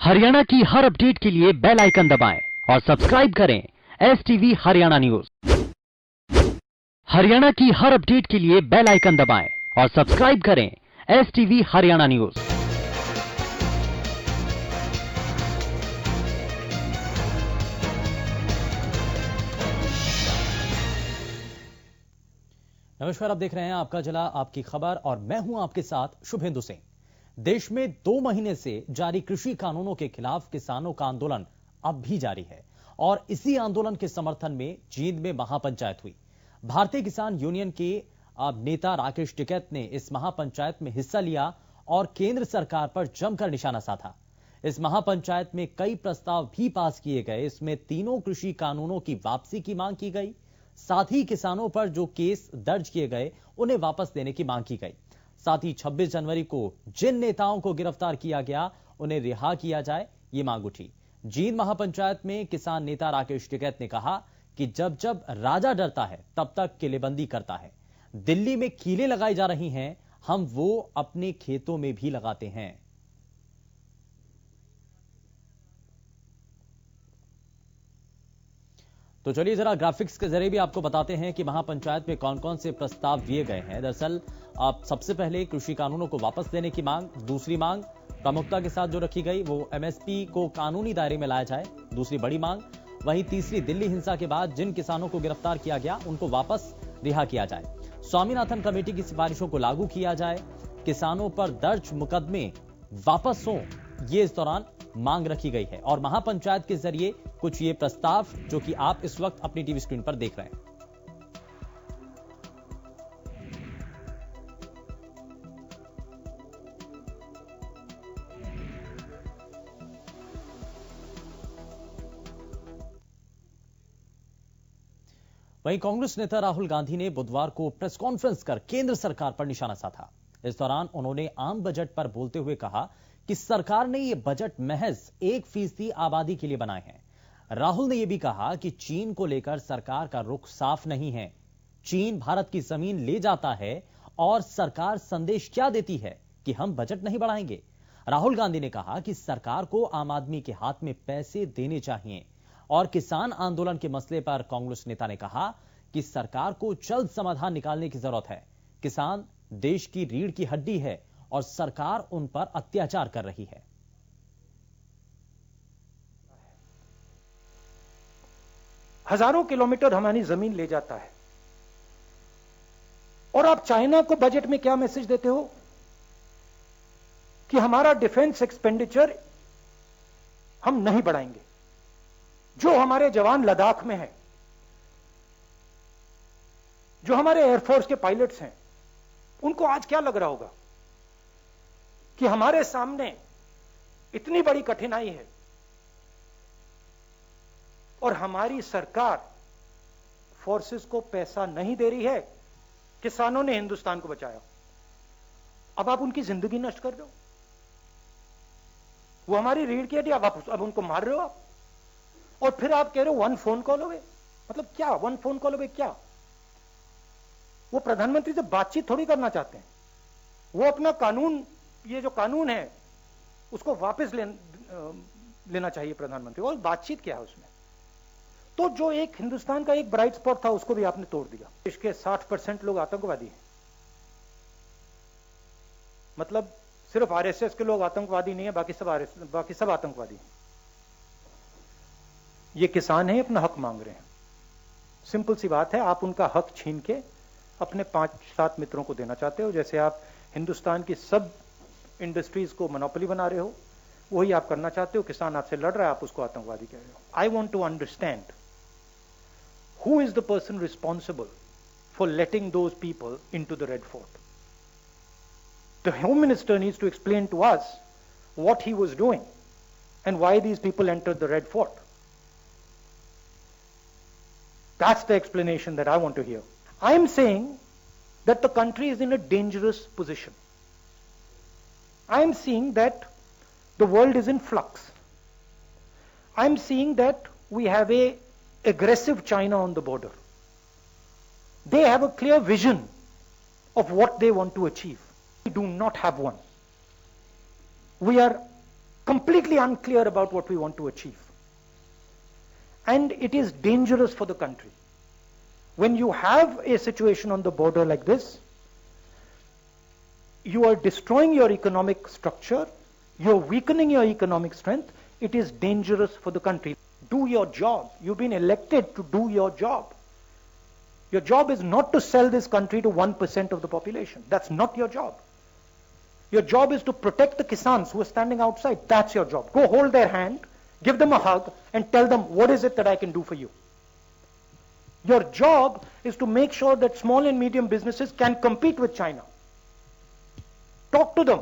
हरियाणा की हर अपडेट के लिए बेल आइकन दबाएं और सब्सक्राइब करें STV हरियाणा न्यूज। हरियाणा की हर अपडेट के लिए बेल आइकन दबाएं और सब्सक्राइब करें STV हरियाणा न्यूज। नमस्कार, आप देख रहे हैं आपका जिला आपकी खबर और मैं हूं आपके साथ शुभेंदु सिंह। देश में 2 महीने से जारी कृषि कानूनों के खिलाफ किसानों का आंदोलन अब भी जारी है और इसी आंदोलन के समर्थन में जींद में महापंचायत हुई। भारतीय किसान यूनियन के नेता राकेश टिकैत ने इस महापंचायत में हिस्सा लिया और केंद्र सरकार पर जमकर निशाना साधा। इस महापंचायत में कई प्रस्ताव भी पास किए गए। इसमें तीनों कृषि कानूनों की वापसी की मांग की गई, साथ ही किसानों पर जो केस दर्ज किए गए उन्हें वापस देने की मांग की गई। साथ ही 26 जनवरी को जिन नेताओं को गिरफ्तार किया गया उन्हें रिहा किया जाए, ये मांग उठी। जींद महापंचायत में किसान नेता राकेश टिकैत ने कहा कि जब जब राजा डरता है तब तक किलेबंदी करता है। दिल्ली में कीलें लगाई जा रही हैं, हम वो अपने खेतों में भी लगाते हैं। तो चलिए जरा ग्राफिक्स के जरिए भी आपको बताते हैं कि महापंचायत में कौन कौन से प्रस्ताव दिए गए हैं। दरअसल आप सबसे पहले कृषि कानूनों को वापस देने की मांग, दूसरी मांग प्रमुखता के साथ जो रखी गई वो MSP को कानूनी दायरे में लाया जाए, दूसरी बड़ी मांग। वहीं तीसरी, दिल्ली हिंसा के बाद जिन किसानों को गिरफ्तार किया गया उनको वापस रिहा किया जाए। स्वामीनाथन कमेटी की सिफारिशों को लागू किया जाए, किसानों पर दर्ज मुकदमे वापस हों, ये इस दौरान मांग रखी गई है। और महापंचायत के जरिए कुछ ये प्रस्ताव जो कि आप इस वक्त अपनी टीवी स्क्रीन पर देख रहे हैं। वहीं कांग्रेस नेता राहुल गांधी ने बुधवार को प्रेस कॉन्फ्रेंस कर केंद्र सरकार पर निशाना साधा। इस दौरान उन्होंने आम बजट पर बोलते हुए कहा कि सरकार ने यह बजट महज 1% आबादी के लिए बनाए हैं। राहुल ने यह भी कहा कि चीन को लेकर सरकार का रुख साफ नहीं है। चीन भारत की जमीन ले जाता है और सरकार संदेश क्या देती है कि हम बजट नहीं बढ़ाएंगे। राहुल गांधी ने कहा कि सरकार को आम आदमी के हाथ में पैसे देने चाहिए। और किसान आंदोलन के मसले पर कांग्रेस नेता ने कहा कि सरकार को जल्द समाधान निकालने की जरूरत है। किसान देश की रीढ़ की हड्डी है और सरकार उन पर अत्याचार कर रही है। हजारों किलोमीटर हमारी जमीन ले जाता है और आप चाइना को बजट में क्या मैसेज देते हो कि हमारा डिफेंस एक्सपेंडिचर हम नहीं बढ़ाएंगे। जो हमारे जवान लद्दाख में हैं, जो हमारे एयरफोर्स के पायलट्स हैं, उनको आज क्या लग रहा होगा कि हमारे सामने इतनी बड़ी कठिनाई है और हमारी सरकार फोर्सेस को पैसा नहीं दे रही है। किसानों ने हिंदुस्तान को बचाया, अब आप उनकी जिंदगी नष्ट कर रहे हो। वो हमारी रीढ़ की हड्डी, अब उनको मार रहे हो आप। और फिर आप कह रहे हो 1 फोन कॉल हो गए। मतलब क्या 1 फोन कॉल हो गए? क्या वो प्रधानमंत्री से बातचीत थोड़ी करना चाहते हैं? वो अपना कानून, ये जो कानून है उसको वापस लेना चाहिए प्रधानमंत्री। और बातचीत क्या है उसमें? तो जो एक हिंदुस्तान का एक ब्राइट स्पॉट था उसको भी आपने तोड़ दिया। देश के 60% लोग आतंकवादी हैं। मतलब सिर्फ RSS के लोग आतंकवादी नहीं है, बाकी सब आतंकवादी हैं। ये किसान हैं, अपना हक मांग रहे हैं। सिंपल सी बात है, आप उनका हक छीन के अपने 5-7 मित्रों को देना चाहते हो। जैसे आप हिंदुस्तान की सब इंडस्ट्रीज को मोनोपोली बना रहे हो, वही आप करना चाहते हो। किसान आपसे लड़ रहा है, आप उसको आतंकवादी कह रहे हो। I want to understand who is the person responsible for letting those people into the Red Fort. The Home Minister needs to explain to us what he was doing and why these people entered the Red Fort. That's the explanation that I want to hear. I am saying that the country is in a dangerous position. I am seeing that the world is in flux. I am seeing that we have a aggressive China on the border. They have a clear vision of what they want to achieve. We do not have one. We are completely unclear about what we want to achieve. And it is dangerous for the country. When you have a situation on the border like this, you are destroying your economic structure, you're weakening your economic strength, it is dangerous for the country. Do your job. You've been elected to do your job. Your job is not to sell this country to 1% of the population. That's not your job. Your job is to protect the Kisans who are standing outside. That's your job. Go hold their hand, give them a hug, and tell them, what is it that I can do for you? Your job is to make sure that small and medium businesses can compete with China. Talk to them.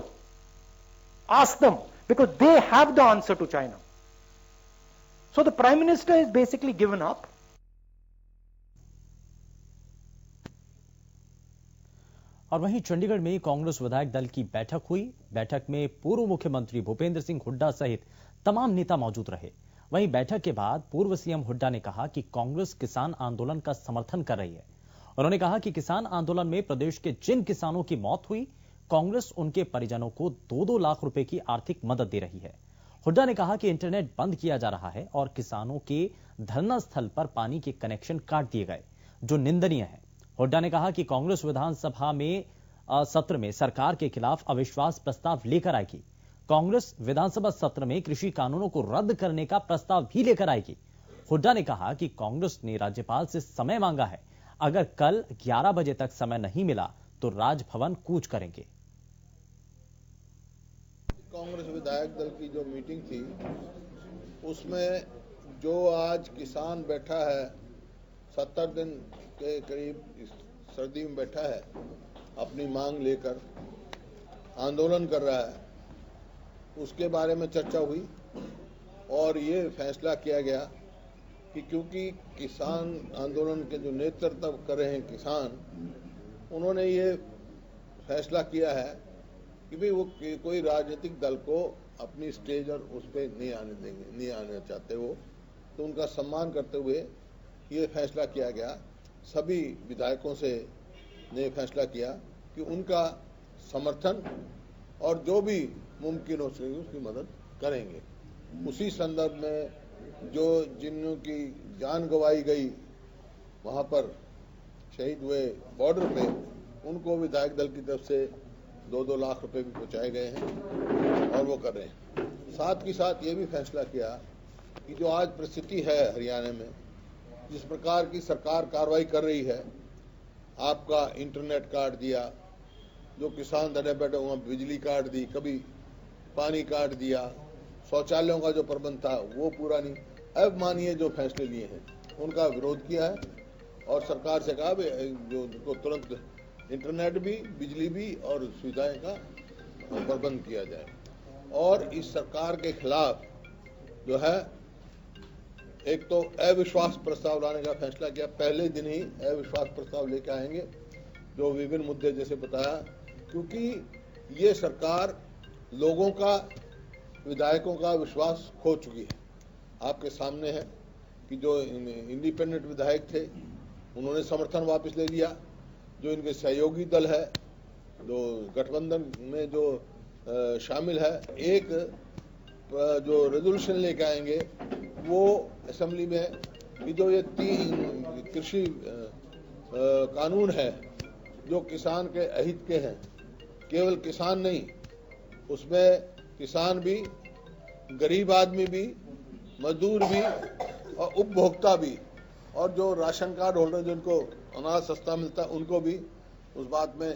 Ask them, because they have the answer to China. So the Prime Minister is basically given up. और वहीं चंडीगढ़ में कांग्रेस विधायक दल की बैठक हुई। बैठक में पूर्व मुख्यमंत्री भूपेंद्र सिंह हुड्डा सहित तमाम नेता मौजूद रहे। वहीं बैठक के बाद पूर्व सीएम हुड्डा ने कहा कि कांग्रेस किसान आंदोलन का समर्थन कर रही है। उन्होंने कहा कि किसान आंदोलन में प्रदेश के जिन किसानों की मौत हुई, कांग्रेस उनके परिजनों को 2-2 लाख रुपए की आर्थिक मदद दे रही है। हुड्डा ने कहा कि इंटरनेट बंद किया जा रहा है और किसानों के धरना स्थल पर पानी के कनेक्शन काट दिए गए, जो निंदनीय है। हुड्डा ने कहा कि कांग्रेस विधानसभा में सत्र में सरकार के खिलाफ अविश्वास प्रस्ताव लेकर आएगी। कांग्रेस विधानसभा सत्र में कृषि कानूनों को रद्द करने का प्रस्ताव भी लेकर आएगी। हुड्डा ने कहा कि कांग्रेस ने राज्यपाल से समय मांगा है। अगर कल 11 बजे तक समय नहीं मिला तो राजभवन कूच करेंगे। कांग्रेस विधायक दल की जो मीटिंग थी, उसमें जो आज किसान बैठा है, 70 दिन के करीब इस सर्दी में बैठा है, अपनी मांग लेकर आंदोलन कर रहा है, उसके बारे में चर्चा हुई और ये फैसला किया गया कि क्योंकि किसान आंदोलन के जो नेतृत्व कर रहे हैं किसान, उन्होंने ये फैसला किया है कि भाई वो कोई राजनीतिक दल को अपनी स्टेज और उस पर नहीं आने देंगे, नहीं आने चाहते वो, तो उनका सम्मान करते हुए ये फैसला किया गया। सभी विधायकों से ने फैसला किया कि उनका समर्थन और जो भी मुमकिन हो सके उसकी मदद करेंगे। उसी संदर्भ में जो जिन्हों की जान गंवाई गई वहां पर शहीद हुए बॉर्डर पे, उनको विधायक दल की तरफ से 2-2 लाख रुपए भी पहुंचाए गए हैं और वो कर रहे हैं। साथ ही साथ ये भी फैसला किया कि जो आज परिस्थिति है हरियाणा में, जिस प्रकार की सरकार कार्रवाई कर रही है, आपका इंटरनेट काट दिया, जो किसान धरने बैठे वहां बिजली काट दी, कभी पानी काट दिया, शौचालयों का जो प्रबंध था वो पूरा नहीं। अब मानिए जो फैसले लिए हैं उनका विरोध किया है और सरकार से कहा जो उनको तुरंत इंटरनेट भी, बिजली भी और सुविधाएं का प्रबंध किया जाए। और इस सरकार के खिलाफ जो है, एक तो अविश्वास प्रस्ताव लाने का फैसला किया। पहले दिन ही अविश्वास प्रस्ताव लेके आएंगे, जो विभिन्न मुद्दे जैसे बताया, क्योंकि ये सरकार लोगों का, विधायकों का विश्वास खो चुकी है। आपके सामने है कि जो इंडिपेंडेंट विधायक थे उन्होंने समर्थन वापस ले लिया। जो इनके सहयोगी दल है, जो गठबंधन में जो शामिल है, एक जो रेजोल्यूशन लेके आएंगे वो असेंबली में कि जो ये 3 कृषि कानून है जो किसान के अहित के हैं, केवल किसान नहीं, उसमें किसान भी, गरीब आदमी भी, मजदूर भी और उपभोक्ता भी, और जो राशन कार्ड होल्डर जिनको अनाज सस्ता मिलता है उनको भी उस बात में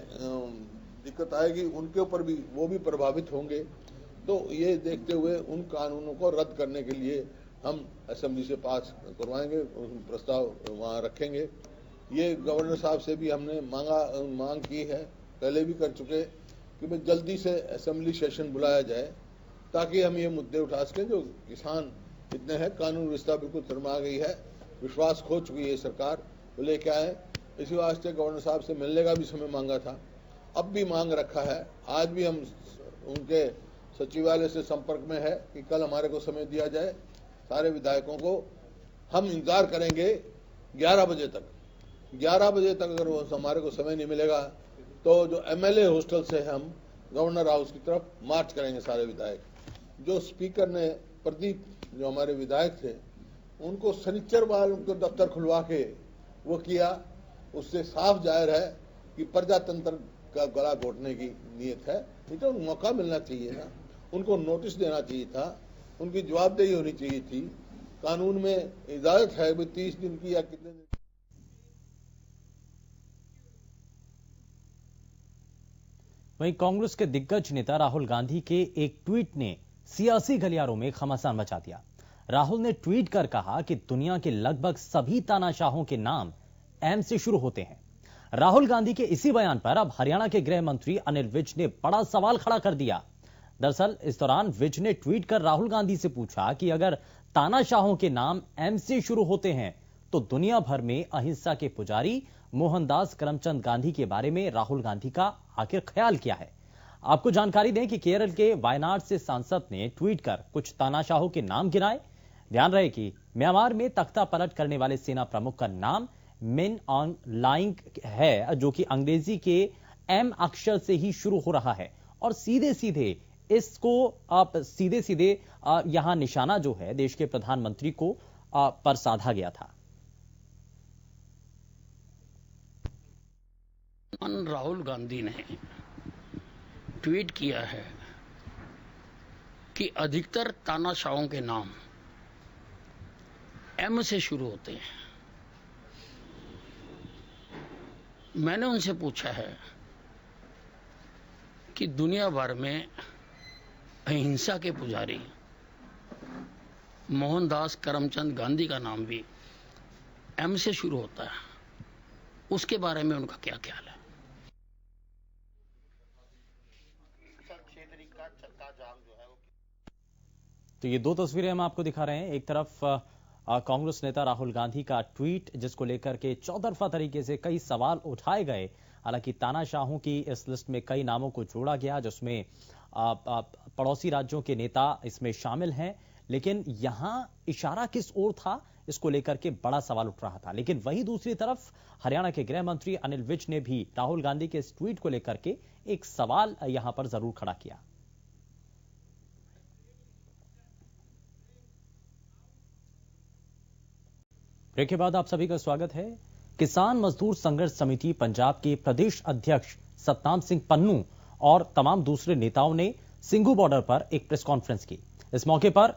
दिक्कत आएगी, उनके ऊपर भी वो भी प्रभावित होंगे। तो ये देखते हुए उन कानूनों को रद्द करने के लिए हम असेंबली से पास करवाएंगे, प्रस्ताव वहाँ रखेंगे। ये गवर्नर साहब से भी हमने मांग की है, पहले भी कर चुके, कि भाई जल्दी से असेंबली सेशन बुलाया जाए ताकि हम ये मुद्दे उठा सकें। जो किसान इतने हैं, कानून व्यवस्था बिल्कुल शर्मा गई है, विश्वास खो चुकी है सरकार, वो लेके आए। इसी वास्ते गवर्नर साहब से मिलने का भी समय मांगा था, अब भी मांग रखा है। आज भी हम उनके सचिवालय से संपर्क में है कि कल हमारे को समय दिया जाए। सारे विधायकों को हम इंतजार करेंगे 11 बजे तक। 11 बजे तक अगर वो हमारे को समय नहीं मिलेगा तो जो MLA हॉस्टल से हम गवर्नर हाउस की तरफ मार्च करेंगे सारे विधायक। जो स्पीकर ने प्रदीप जो हमारे विधायक थे उनको शनिचरवार उनको दफ्तर खुलवा के वो किया, उससे साफ जाहिर है कि प्रजातंत्र का गला घोटने की नीयत है। नहीं तो मौका मिलना चाहिए ना, उनको नोटिस देना चाहिए था, उनकी जवाबदेही होनी चाहिए थी। कानून में इजाजत है 30 दिन की या कितने दिन। वहीं कांग्रेस के दिग्गज नेता राहुल गांधी के एक ट्वीट ने सियासी गलियारों में घमासान मचा दिया। राहुल ने ट्वीट कर कहा कि दुनिया के लगभग सभी तानाशाहों के नाम एम से शुरू होते हैं। राहुल गांधी के इसी बयान पर अब हरियाणा के गृह मंत्री अनिल विज ने बड़ा सवाल खड़ा कर दिया। दरअसल इस दौरान विज ने ट्वीट कर राहुल गांधी से पूछा कि अगर तानाशाहों के नाम एम से शुरू होते हैं तो दुनिया भर में अहिंसा के पुजारी मोहनदास करमचंद गांधी के बारे में राहुल गांधी का आखिर ख्याल क्या है। आपको जानकारी दें कि केरल के वायनाड से सांसद ने ट्वीट कर कुछ तानाशाहों के नाम गिनाए। ध्यान रहे कि म्यांमार में तख्ता पलट करने वाले सेना प्रमुख का नाम मिन ऑंग लाइंग है, जो कि अंग्रेजी के एम अक्षर से ही शुरू हो रहा है और सीधे सीधे इसको आप सीधे सीधे यहां निशाना जो है देश के प्रधानमंत्री को पर साधा गया था। राहुल गांधी ने ट्वीट किया है कि अधिकतर तानाशाहों के नाम एम से शुरू होते हैं। मैंने उनसे पूछा है कि दुनिया भर में अहिंसा के पुजारी मोहनदास करमचंद गांधी का नाम भी एम से शुरू होता है, उसके बारे में उनका क्या ख्याल है। तो ये दो तस्वीरें हम आपको दिखा रहे हैं। एक तरफ कांग्रेस नेता राहुल गांधी का ट्वीट जिसको लेकर के चौतरफा तरीके से कई सवाल उठाए गए। हालांकि तानाशाहों की इस लिस्ट में कई नामों को जोड़ा गया जिसमें पड़ोसी राज्यों के नेता इसमें शामिल हैं, लेकिन यहां इशारा किस ओर था इसको लेकर के बड़ा सवाल उठ रहा था। लेकिन वहीं दूसरी तरफ हरियाणा के गृह मंत्री अनिल विज ने भी राहुल गांधी के इस ट्वीट को लेकर के एक सवाल यहां पर जरूर खड़ा किया। ब्रेक के बाद आप सभी का स्वागत है। किसान मजदूर संघर्ष समिति पंजाब के प्रदेश अध्यक्ष सतनाम सिंह पन्नू और तमाम दूसरे नेताओं ने सिंघू बॉर्डर पर एक प्रेस कॉन्फ्रेंस की। इस मौके पर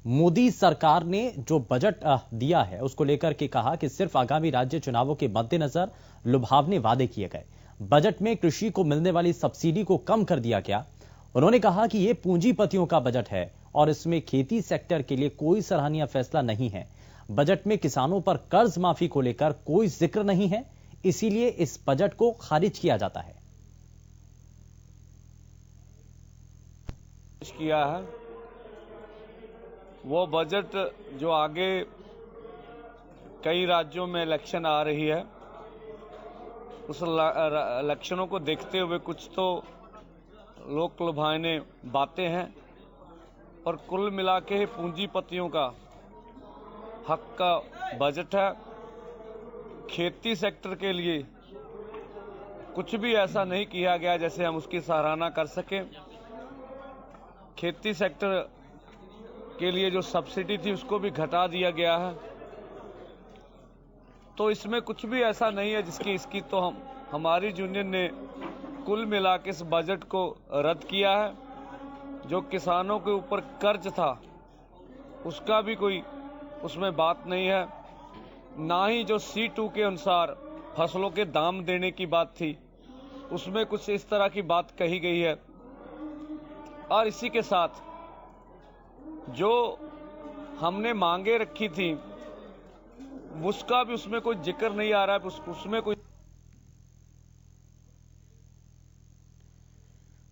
मोदी सरकार ने जो बजट दिया है उसको लेकर के कहा कि सिर्फ आगामी राज्य चुनावों के मद्देनजर लुभावने वादे किए गए। बजट में कृषि को मिलने वाली सब्सिडी को कम कर दिया गया। उन्होंने कहा कि यह पूंजीपतियों का बजट है और इसमें खेती सेक्टर के लिए कोई सराहनीय फैसला नहीं है। बजट में किसानों पर कर्ज माफी को लेकर कोई जिक्र नहीं है, इसीलिए इस बजट को खारिज किया जाता है। किया है वो बजट जो आगे कई राज्यों में इलेक्शन आ रही है, उस इलेक्शनों को देखते हुए कुछ तो लोक लुभावनी बातें हैं और कुल मिला के पूंजीपतियों का हक का बजट है। खेती सेक्टर के लिए कुछ भी ऐसा नहीं किया गया जैसे हम उसकी सराहना कर सकें। खेती सेक्टर के लिए जो सब्सिडी थी उसको भी घटा दिया गया है। तो इसमें कुछ भी ऐसा नहीं है इसकी तो हमारी यूनियन ने कुल मिला के इस बजट को रद्द किया है। जो किसानों के ऊपर कर्ज था उसका भी कोई उसमें बात नहीं है, ना ही जो C2 के अनुसार फसलों के दाम देने की बात थी उसमें कुछ इस तरह की बात कही गई है। और इसी के साथ जो हमने मांगे रखी थी उसका भी उसमें कोई जिक्र नहीं आ रहा है। उसमें कोई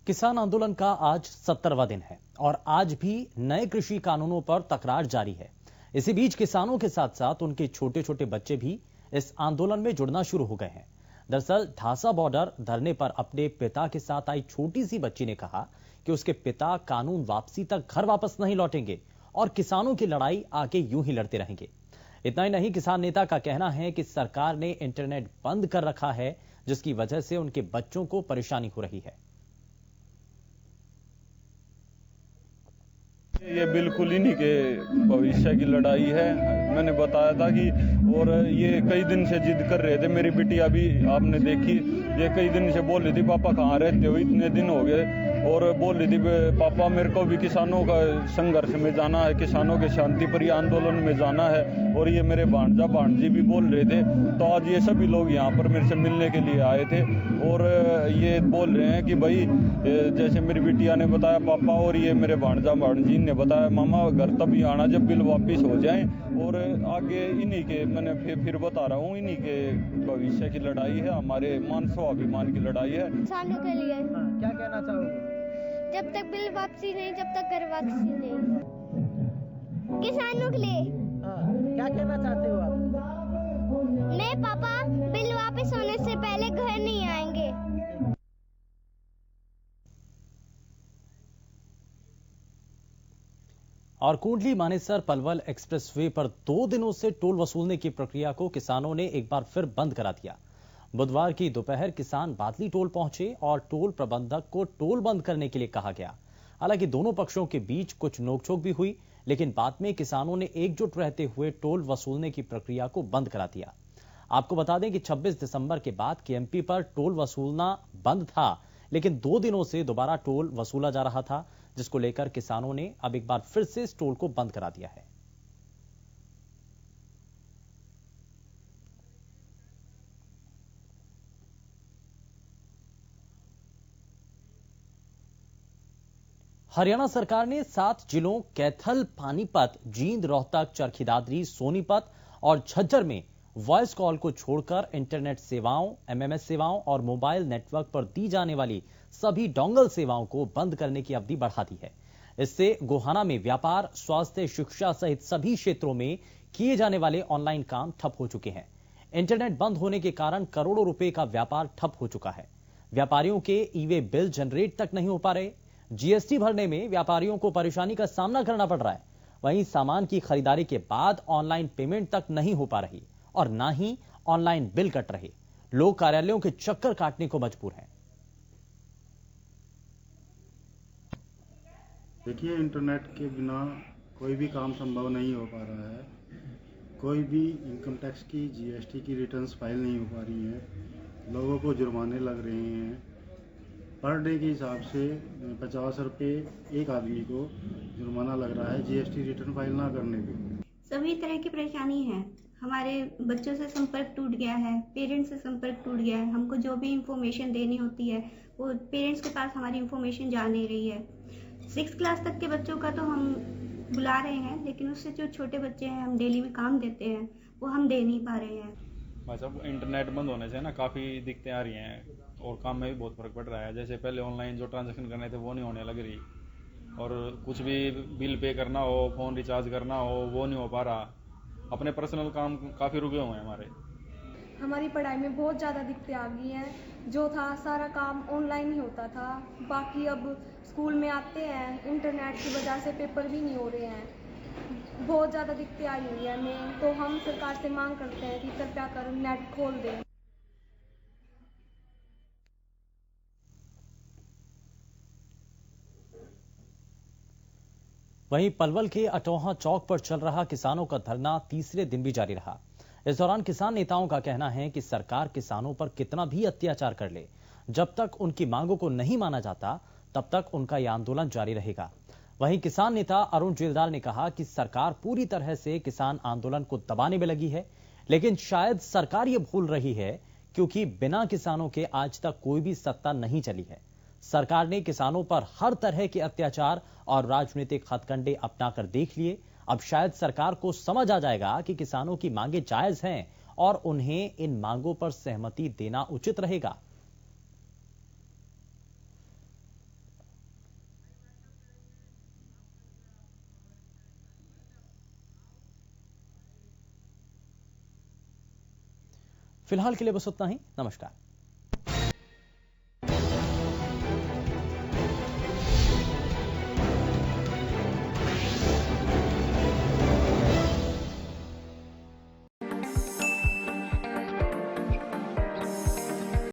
किसान आंदोलन का आज 70वां दिन है और आज भी नए कृषि कानूनों पर तकरार जारी है। इसी बीच किसानों के साथ साथ उनके छोटे छोटे बच्चे भी इस आंदोलन में जुड़ना शुरू हो गए हैं। दरअसल ढासा बॉर्डर धरने पर अपने पिता के साथ आई छोटी सी बच्ची ने कहा कि उसके पिता कानून वापसी तक घर वापस नहीं लौटेंगे और किसानों की लड़ाई आगे यूं ही लड़ते रहेंगे। इतना ही नहीं, किसान नेता का कहना है कि सरकार ने इंटरनेट बंद कर रखा है जिसकी वजह से उनके बच्चों को परेशानी हो रही है। ये बिल्कुल इन्हीं के भविष्य की लड़ाई है। मैंने बताया था कि और ये कई दिन से जिद कर रहे थे। मेरी बिटिया भी आपने देखी, ये कई दिन से बोल रही थी पापा कहाँ रहते हो, इतने दिन हो गए। और बोल रही थी पापा मेरे को भी किसानों का संघर्ष में जाना है, किसानों के शांतिप्रिय आंदोलन में जाना है। और ये मेरे भांजा भांजी भी बोल रहे थे। तो आज ये सभी लोग यहाँ पर मेरे से मिलने के लिए आए थे और ये बोल रहे हैं कि भाई जैसे मेरी बिटिया ने बताया पापा, और ये मेरे भांजा भांजी ने बताया मामा घर तभी आना जब बिल वापिस हो जाए। और आगे इन्हीं के, मैंने फिर बता रहा हूँ, इन्हीं के भविष्य की लड़ाई है, हमारे मान स्वाभिमान की लड़ाई है। किसानों के लिए क्या कहना चाहोगे? जब तक बिल वापसी नहीं, जब तक कर वापसी नहीं, किसानों के लिए। क्या कहना चाहते हो आप? नहीं पापा, बिल वापस होने से पहले घर नहीं आएंगे। और कुंडली मानेसर पलवल एक्सप्रेसवे पर 2 दिनों से टोल वसूलने की प्रक्रिया को किसानों ने एक बार फिर बंद करा दिया। बुधवार की दोपहर किसान बादली टोल पहुंचे और टोल प्रबंधक को टोल बंद करने के लिए कहा गया। हालांकि दोनों पक्षों के बीच कुछ नोकझोंक भी हुई, लेकिन बाद में किसानों ने एकजुट रहते हुए टोल वसूलने की प्रक्रिया को बंद करा दिया। आपको बता दें कि 26 दिसंबर के बाद केएमपी पर टोल वसूलना बंद था, लेकिन 2 दिनों से दोबारा टोल वसूला जा रहा था, जिसको लेकर किसानों ने अब एक बार फिर से इस टोल को बंद करा दिया है। हरियाणा सरकार ने 7 जिलों कैथल, पानीपत, जींद, रोहतक, चरखी दादरी, सोनीपत और झज्जर में वॉइस कॉल को छोड़कर इंटरनेट सेवाओं, एमएमएस सेवाओं और मोबाइल नेटवर्क पर दी जाने वाली सभी डोंगल सेवाओं को बंद करने की अवधि बढ़ा दी है। इससे गोहाना में व्यापार, स्वास्थ्य, शिक्षा सहित सभी क्षेत्रों में किए जाने वाले ऑनलाइन काम ठप हो चुके हैं। इंटरनेट बंद होने के कारण करोड़ों रुपए का व्यापार ठप हो चुका है। व्यापारियों के ई-वे बिल जनरेट तक नहीं हो पा रहे। जीएसटी भरने में व्यापारियों को परेशानी का सामना करना पड़ रहा है। वहीं सामान की खरीदारी के बाद ऑनलाइन पेमेंट तक नहीं हो पा रही और ना ही ऑनलाइन बिल कट रहे। लोग कार्यालयों के चक्कर काटने को मजबूर हैं। देखिए, इंटरनेट के बिना कोई भी काम संभव नहीं हो पा रहा है। कोई भी इनकम टैक्स की, जीएसटी की रिटर्न्स फाइल नहीं हो पा रही है। लोगों को जुर्माने लग रहे हैं। पर डे के हिसाब से 50 रुपये एक आदमी को जुर्माना लग रहा है जीएसटी रिटर्न फाइल ना करने पे। सभी तरह की परेशानी है। हमारे बच्चों से संपर्क टूट गया है, पेरेंट्स से संपर्क टूट गया है। हमको जो भी इंफॉर्मेशन देनी होती है वो पेरेंट्स के पास हमारी इंफॉर्मेशन जा नहीं रही है। 6th क्लास तक के बच्चों का तो हम बुला रहे हैं, लेकिन उससे जो छोटे बच्चे हैं हम डेली में काम देते हैं वो हम दे नहीं पा रहे हैं। मतलब इंटरनेट बंद होने से ना काफ़ी दिक्कतें आ रही हैं और काम में भी बहुत फर्क पड़ रहा है। जैसे पहले ऑनलाइन जो ट्रांजैक्शन करने थे वो नहीं होने लग रही, और कुछ भी बिल पे करना हो, फ़ोन रिचार्ज करना हो, वो नहीं हो पा रहा। अपने पर्सनल काम काफ़ी रुके हुए हैं हमारे। हमारी पढ़ाई में बहुत ज़्यादा दिक्कतें आ गई हैं। जो था सारा काम ऑनलाइन ही होता था। बाकी अब स्कूल में आते हैं, इंटरनेट की वजह से पेपर भी नहीं हो रहे हैं। बहुत ज़्यादा दिक्कतें आई हुई है हमें, तो हम सरकार से मांग करते हैं कि कृपया कर नेट खोल दें। वहीं पलवल के अटौहा चौक पर चल रहा किसानों का धरना तीसरे दिन भी जारी रहा। इस दौरान किसान नेताओं का कहना है कि सरकार किसानों पर कितना भी अत्याचार कर ले, जब तक उनकी मांगों को नहीं माना जाता तब तक उनका यह आंदोलन जारी रहेगा। वहीं किसान नेता अरुण जेलदार ने कहा कि सरकार पूरी तरह से किसान आंदोलन को दबाने में लगी है, लेकिन शायद सरकार ये भूल रही है क्योंकि बिना किसानों के आज तक कोई भी सत्ता नहीं चली है। सरकार ने किसानों पर हर तरह के अत्याचार और राजनीतिक हथकंडे अपनाकर देख लिए। अब शायद सरकार को समझ आ जाएगा कि किसानों की मांगे जायज हैं और उन्हें इन मांगों पर सहमति देना उचित रहेगा। फिलहाल के लिए बस उतना ही। नमस्कार।